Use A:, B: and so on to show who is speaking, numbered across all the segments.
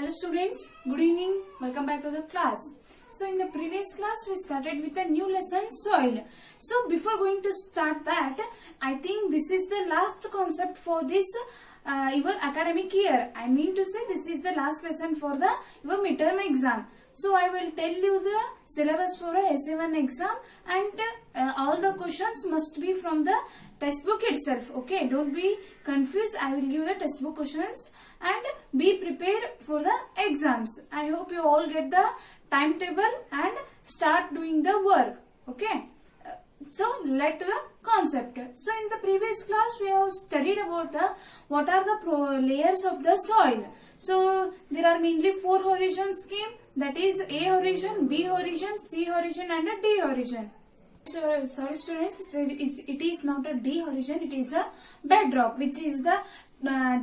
A: Hello students, good evening, welcome back to the class. So in the previous class we started with a new lesson, soil. So before going to start that, I think this is the last concept for this your academic year. I mean to say this is the last lesson for the your midterm exam. So I will tell you the syllabus for a SA1 exam and all the questions must be from the textbook itself. Okay, don't be confused. I will give the textbook questions and be prepared for the exams. I hope you all get the timetable and start doing the work. Okay. So let the concept. So in the previous class we have studied about the what are the layers of the soil. So there are mainly four horizon scheme, that is A horizon, B horizon, C horizon and a D horizon. So sorry students, it is not a D horizon, it is a bedrock, which is the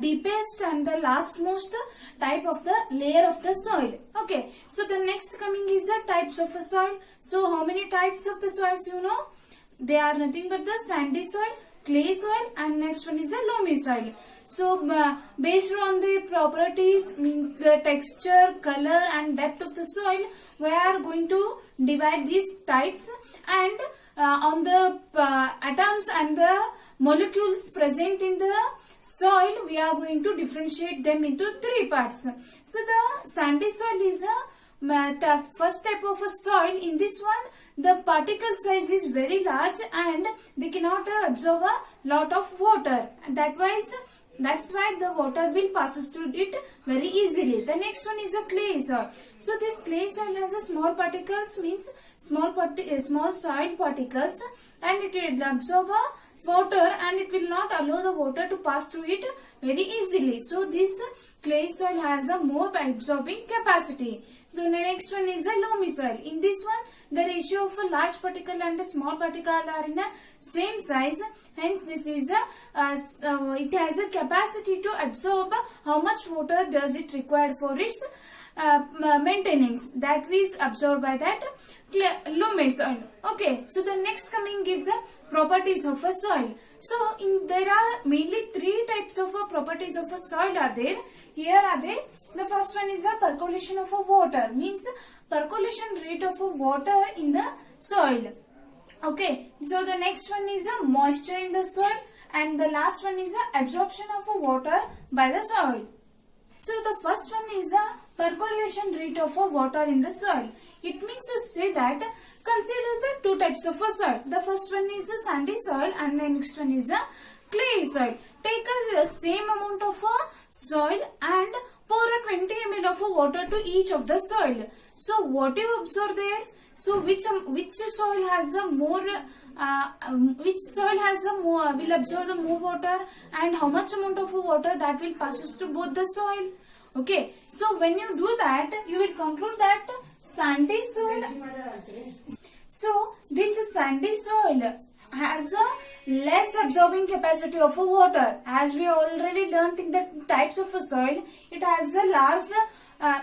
A: deepest and the lastmost type of the layer of the soil. Okay, so the next coming is the types of a soil. So how many types of the soils you know? They are nothing but the sandy soil, clay soil and next one is a loamy soil. So based on the properties, means the texture, color and depth of the soil, we are going to divide these types, and on the atoms and the molecules present in the soil, we are going to differentiate them into three parts. So the sandy soil is a first type of a soil. In this one, the particle size is very large and they cannot absorb a lot of water. That's why the water will passes through it very easily. The next one is a clay soil. So this clay soil has a small particles, means small soil particles, and it will absorb water and it will not allow the water to pass through it very easily. So this clay soil has a more absorbing capacity. So the next one is a loamy soil. In this one, the ratio of a large particle and a small particle are in a same size. Hence, this is it has a capacity to absorb how much water does it require for its maintenance. That is absorbed by that loamy soil. Okay, so the next coming is the properties of a soil. So there are mainly three types of properties of a soil are there. Here are they. The first one is a percolation of a water, means percolation rate of a water in the soil. Okay, so the next one is a moisture in the soil, and the last one is a absorption of a water by the soil. So the first one is a percolation rate of a water in the soil. It means to say that consider the two types of a soil. The first one is a sandy soil and the next one is a clay soil. Take the same amount of soil and pour a 20 ml of water to each of the soil. So what you observe there? So which soil has a more will absorb the more water, and how much amount of water that will passes to both the soil. Okay, so when you do that, you will conclude that sandy soil. So this sandy soil has a less absorbing capacity of water. As we already learnt in the types of a soil, it has a large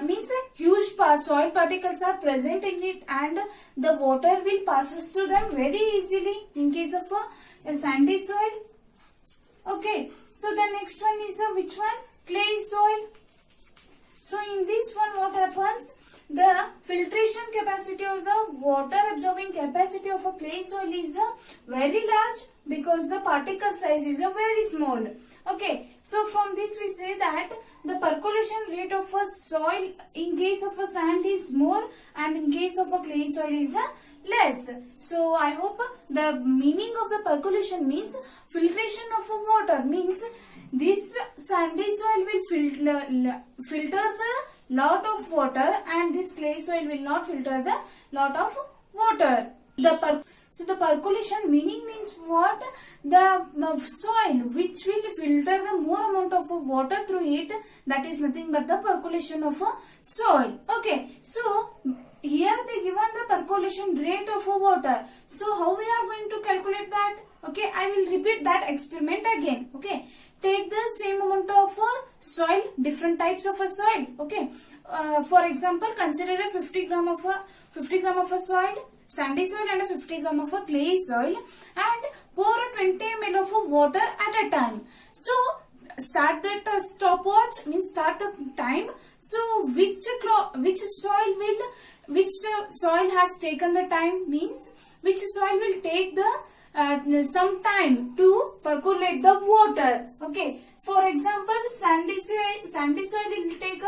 A: means a huge soil particles are present in it, and the water will passes through them very easily in case of a sandy soil. Okay, so the next one is which one? Clay soil. So in this one, what happens? The filtration capacity or the water absorbing capacity of a clay soil is very large because the particle size is very small. Okay, so from this we say that the percolation rate of a soil in case of a sand is more and in case of a clay soil is less. So I hope the meaning of the percolation means filtration of a water, means this sandy soil will filter the lot of water and this clay soil will not filter the lot of water. So the percolation meaning means what? The soil which will filter the more amount of water through it, that is nothing but the percolation of a soil. Okay, so here they given the percolation rate of a water. So how we are going to calculate that? Okay, I will repeat that experiment again. Okay, take the same amount of soil, different types of a soil. Okay, for example, consider a 50 gram of a soil, sandy soil, and a 50 gram of a clay soil, and pour a 20 ml of water at a time. So start that stopwatch, means start the time So which soil has taken the time means which soil will take the some time to percolate the water. Okay. For example, sandy soil will take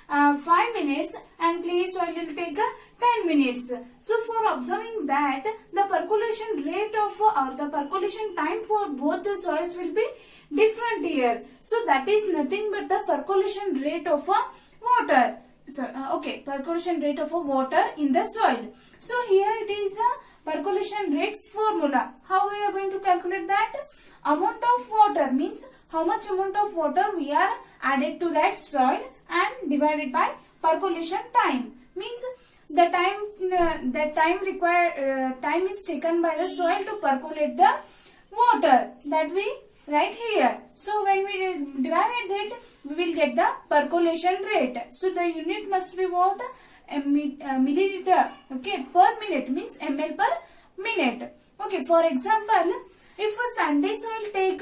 A: 5 minutes and clay soil will take 10 minutes. So for observing that, the percolation rate of or the percolation time for both the soils will be different here. So that is nothing but the percolation rate of water. So okay, percolation rate of water in the soil. So here it is a percolation rate formula. How we are going to calculate that? Amount of water means how much amount of water we are added to that soil and divided by percolation time means the time is taken by the soil to percolate the water that we write here. So when we divide it, we will get the percolation rate. So the unit must be what? Milliliter. Okay, per minute means ml per minute. Okay, for example, if a sandy soil take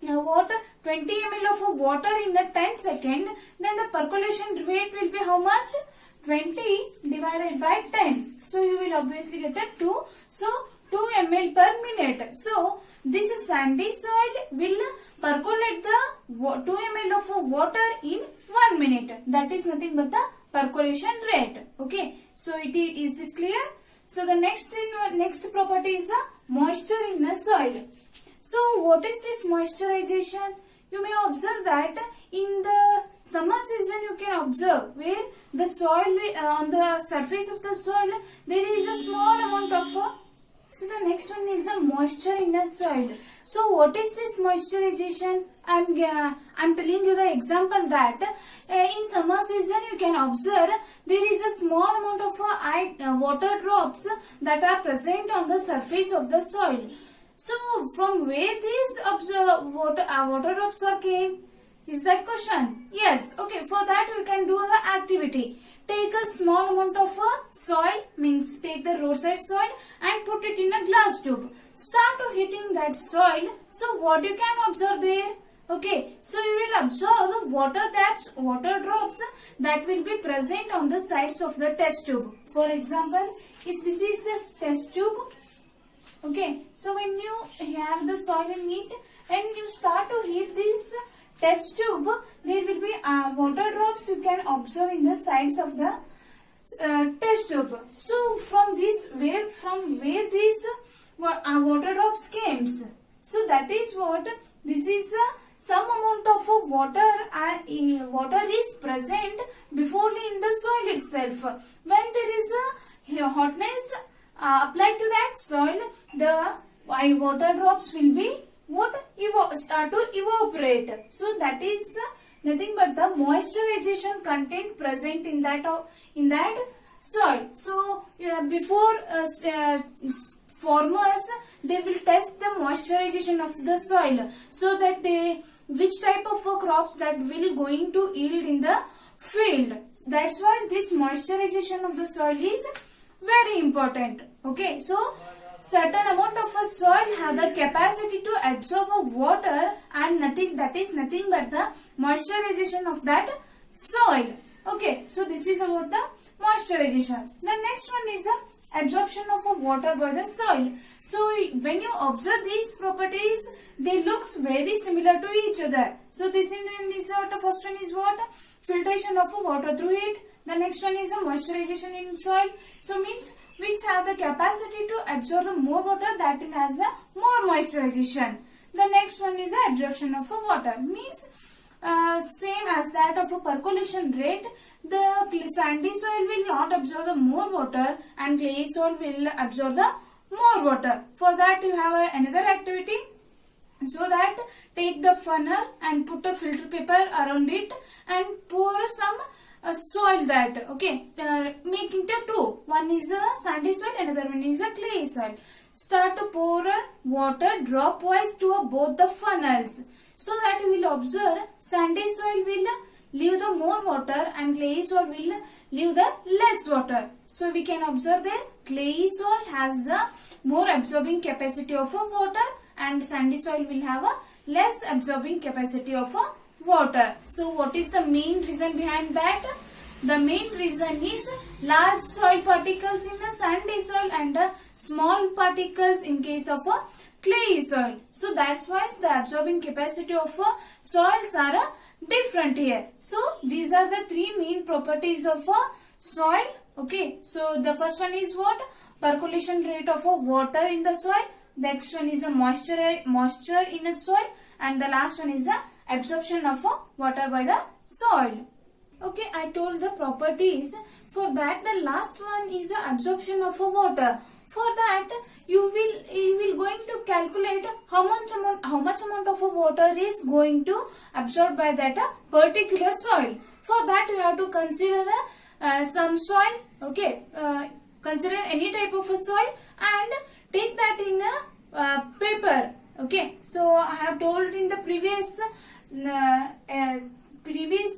A: water 20 ml of water in a 10 second, then the percolation rate will be how much? 20 divided by 10. So you will obviously get a 2. So 2 ml per minute. So this sandy soil will percolate the 2 ml of water in 1 minute. That is nothing but the percolation rate. Okay. So is this clear? So the next property is moisture in the soil. So what is this moisturization? You may observe that in the summer season you can observe where the soil on the surface of the soil there is a small amount of so the next one is the moisture in the soil. So what is this moisturization? I'm telling you the example that in summer season you can observe there is a small amount of water drops that are present on the surface of the soil. So from where these water drops are came? Is that question? Yes. Okay. For that we can do the activity. Take a small amount of soil, means take the roadside soil and put it in a glass tube. Start to heating that soil. So what you can observe there? Okay. So you will observe the water drops that will be present on the sides of the test tube. For example, if this is the test tube. Okay, so when you have the soil in it and you start to heat this test tube, there will be water drops you can observe in the sides of the test tube. So from where these water drops came? So that is what this is some amount of water is present before in the soil itself. When there is a hotness applied to that soil, the water drops will be start to evaporate. So that is nothing but the moisturization content present in that soil. So before farmers they will test the moisturization of the soil so that which type of crops that will going to yield in the field. That's why this moisturization of the soil is very important. Okay, so certain amount of a soil have the capacity to absorb water and that is nothing but the moisturization of that soil. Okay, so this is about the moisturization. The next one is the absorption of water by the soil. So when you observe these properties, they looks very similar to each other. So this the first one is what? Filtration of water through it. The next one is a moisturization in soil. So means which have the capacity to absorb the more water, that has a more moisturization. The next one is the absorption of water. Means same as that of a percolation rate, the sandy soil will not absorb the more water and clay soil will absorb the more water. For that you have another activity. So that take the funnel and put a filter paper around it and pour some soil that, okay, making the two. One is a sandy soil, another one is a clay soil. Start to pour water drop wise to both the funnels. So that you will observe sandy soil will leave the more water and clay soil will leave the less water. So we can observe that clay soil has the more absorbing capacity of water and sandy soil will have a less absorbing capacity of water. So what is the main reason behind that? The main reason is large soil particles in the sandy soil and small particles in case of a clay soil. So that's why the absorbing capacity of soils are different here. So these are the three main properties of a soil. Okay, so the first one is what? Percolation rate of water in the soil. Next one is a moisture in a soil, and the last one is a absorption of water by the soil. Okay, I told the properties. For that, the last one is the absorption of water. For that, you will going to calculate how much amount of water is going to absorb by that particular soil. For that, you have to consider some soil. Okay, consider any type of a soil and take that in a paper. Okay, so I have told in the previous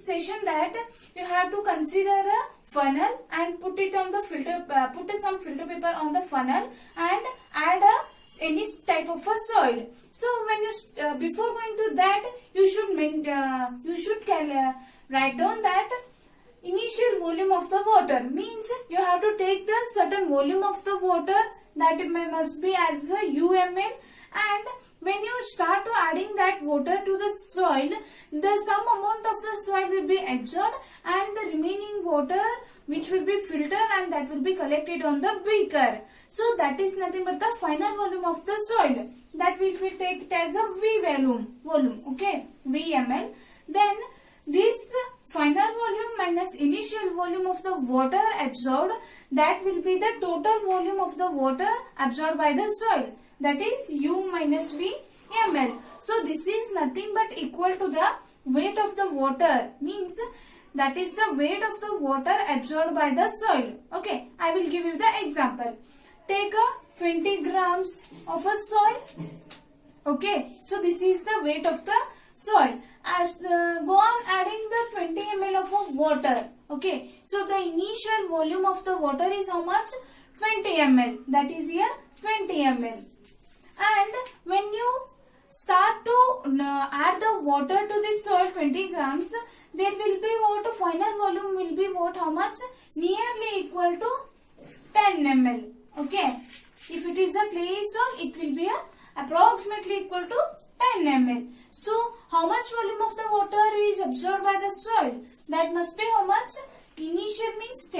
A: session that you have to consider a funnel and put it on the filter, put some filter paper on the funnel and add any type of a soil. So when you before going to that, you should write down that initial volume of the water. Means you have to take the certain volume of the water, that must be as a UML, and when you start to adding that water to the soil, some amount of the soil will be absorbed and the remaining water which will be filtered and that will be collected on the beaker. So that is nothing but the final volume of the soil. That will be taken as a V volume, okay, VML. Then this final volume minus initial volume of the water absorbed, that will be the total volume of the water absorbed by the soil. That is U minus V ml. So this is nothing but equal to the weight of the water. Means that is the weight of the water absorbed by the soil. Okay, I will give you the example. Take a 20 grams of a soil. Okay, so this is the weight of the soil. As go on adding the 20 ml of water. Okay, so the initial volume of the water is how much? 20 ml. That is here 20 ml. And when you start to add the water to this soil 20 grams, there will be what? Final volume will be what? How much? Nearly equal to 10 ml. Okay. If it is a clay soil, it will be approximately equal to 10 ml. So, how much volume of the water is absorbed by the soil? That must be how much? Initial means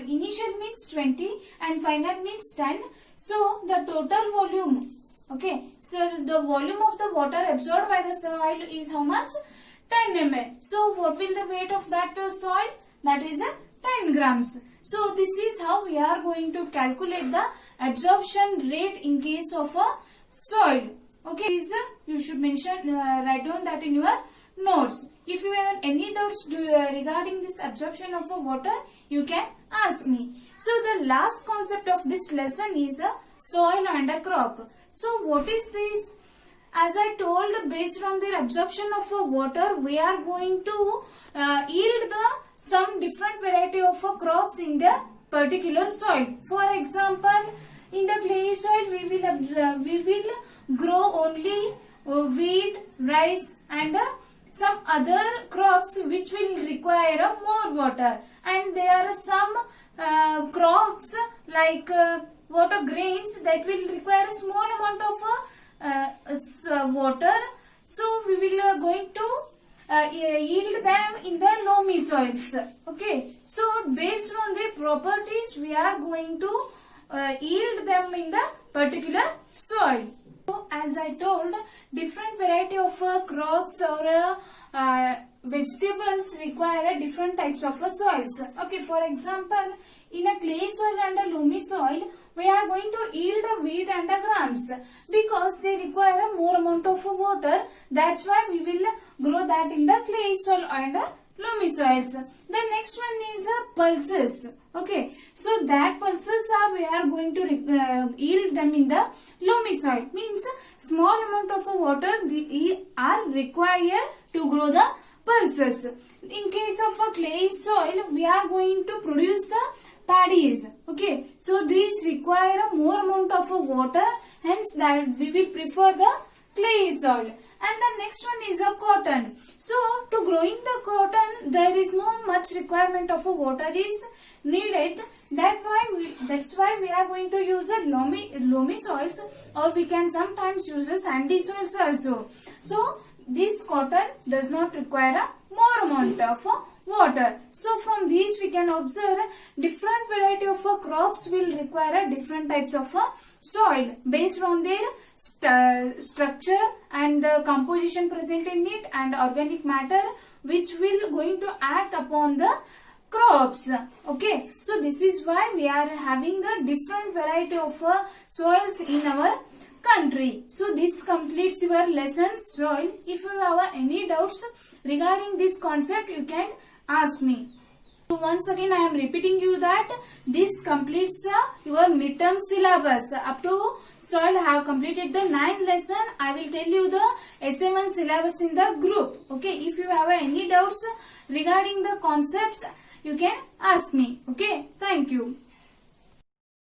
A: initial means 20 and final means 10. So, the total volume, okay, so the volume of the water absorbed by the soil is how much? 10 ml. So, what will the weight of that soil? That is 10 grams. So, this is how we are going to calculate the absorption rate in case of a soil. Okay, you should write down that in your notes. If you have any doubts regarding this absorption of water, you can ask me. So the last concept of this lesson is soil and a crop. So what is this? As I told, based on the absorption of water, we are going to yield some different variety of crops in the particular soil. For example, in the clay soil, we will grow only wheat, rice and some other crops which will require more water. And there are some crops like water grains that will require a small amount of water. So we will going to yield them in the loamy soils. Okay. So based on the properties, we are going to yield them in the particular soil. So as I told, different variety of crops or vegetables require different types of soils. Okay, for example, in a clay soil and a loamy soil, we are going to yield wheat and grams because they require more amount of water. That's why we will grow that in the clay soil and loamy soils. The next one is pulses. Okay, so that pulses we are going to yield them in the loamy soil. Means small amount of water are required to grow the pulses. In case of a clay soil, we are going to produce the paddies. Okay, so these require more amount of water. Hence, that we will prefer the clay soil. And the next one is a cotton. So to growing the cotton, there is no much requirement of a water is needed. That's why we are going to use a loamy soils, or we can sometimes use a sandy soils also. So this cotton does not require a more amount of water. So from these we can observe different variety of crops will require different types of soil based on their structure and the composition present in it and organic matter which will going to act upon the crops. Okay, so this is why we are having a different variety of soils in our country. So this completes your lesson soil. If you have any doubts regarding this concept, you can ask me. So once again I am repeating you that this completes your midterm syllabus. Up to soil I have completed the 9 lesson. I will tell you the SA1 syllabus in the group. Okay, if you have any doubts regarding the concepts, you can ask me. Okay, thank you.